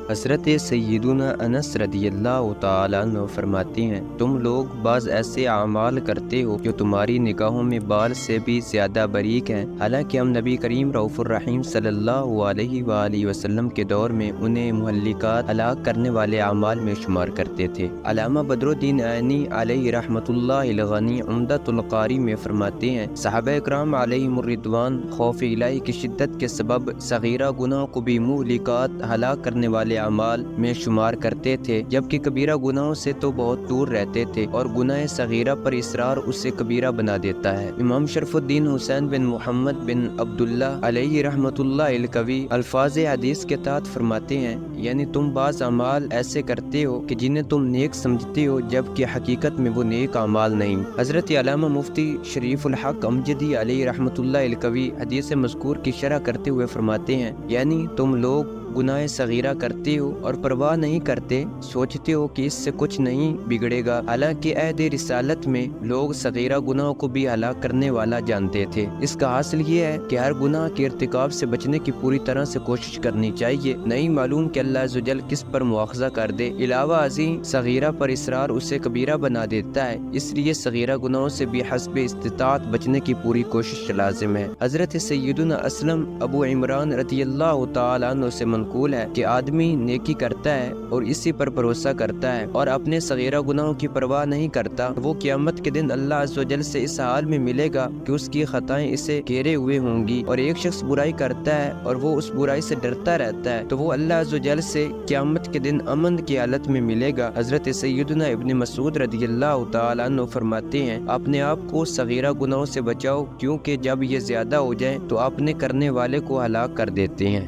حضرت سیدنا انس رضی اللہ تعالیٰ عنہ فرماتے ہیں، تم لوگ بعض ایسے اعمال کرتے ہو جو تمہاری نگاہوں میں بال سے بھی زیادہ باریک ہیں، حالانکہ ہم نبی کریم رؤوف الرحیم صلی اللہ علیہ وآلہ وسلم کے دور میں انہیں مہلکات ہلاک کرنے والے اعمال میں شمار کرتے تھے۔ علامہ بدر الدین عینی علیہ رحمۃ اللہ الغنی عمدۃ القاری میں فرماتے ہیں، صحابہ اکرام علیہم الرضوان خوف الہی کی شدت کے سبب صغیرہ گناہوں کو بھی مہلکات ہلاک کرنے والے اعمال میں شمار کرتے تھے، جبکہ کبیرہ گناہوں سے تو بہت دور رہتے تھے، اور گناہ صغیرہ پر اصرار اسے کبیرہ بنا دیتا ہے۔ امام شرف الدین حسین بن محمد بن عبداللہ علیہ رحمۃ اللہ القوی الفاظ حدیث کے تحت فرماتے ہیں، یعنی تم بعض اعمال ایسے کرتے ہو کہ جنہیں تم نیک سمجھتے ہو جبکہ حقیقت میں وہ نیک اعمال نہیں۔ حضرت علامہ مفتی شریف الحق امجدی علیہ رحمۃ اللہ القوی حدیث مذکور کی شرح کرتے ہوئے فرماتے ہیں، یعنی تم لوگ گناہ صغیرہ کرتے ہو اور پرواہ نہیں کرتے، سوچتے ہو کہ اس سے کچھ نہیں بگڑے گا، حالانکہ عہد رسالت میں لوگ صغیرہ گناہوں کو بھی ہلاک کرنے والا جانتے تھے۔ اس کا حاصل یہ ہے کہ ہر گناہ کے ارتکاب سے بچنے کی پوری طرح سے کوشش کرنی چاہیے، نہیں معلوم کہ اللہ عز و جل کس پر مواخذہ کر دے۔ علاوہ ازیں صغیرہ پر اصرار اسے کبیرہ بنا دیتا ہے، اس لیے صغیرہ گناہوں سے بھی حسب استطاعت بچنے کی پوری کوشش لازم ہے۔ حضرت سیدنا اسلم ابو عمران رضی اللہ تعالیٰ عنہ سے منقول ہے کہ آدمی نیکی کرتا ہے اور اسی پر بھروسہ کرتا ہے اور اپنے صغیرہ گناہوں کی پرواہ نہیں کرتا، وہ قیامت کے دن اللہ عز و جل سے اس حال میں ملے گا کہ اس کی خطائیں اسے گھیرے ہوئے ہوں گی، اور ایک شخص برائی کرتا ہے اور وہ اس برائی سے ڈرتا رہتا ہے تو وہ اللہ عز و جل سے قیامت کے دن امن کی حالت میں ملے گا۔ حضرت سیدنا ابن مسعود رضی اللہ تعالیٰ عنہ فرماتے ہیں، اپنے آپ کو صغیرہ گناہوں سے بچاؤ، کیونکہ جب یہ زیادہ ہو جائیں تو اپنے کرنے والے کو ہلاک کر دیتے ہیں۔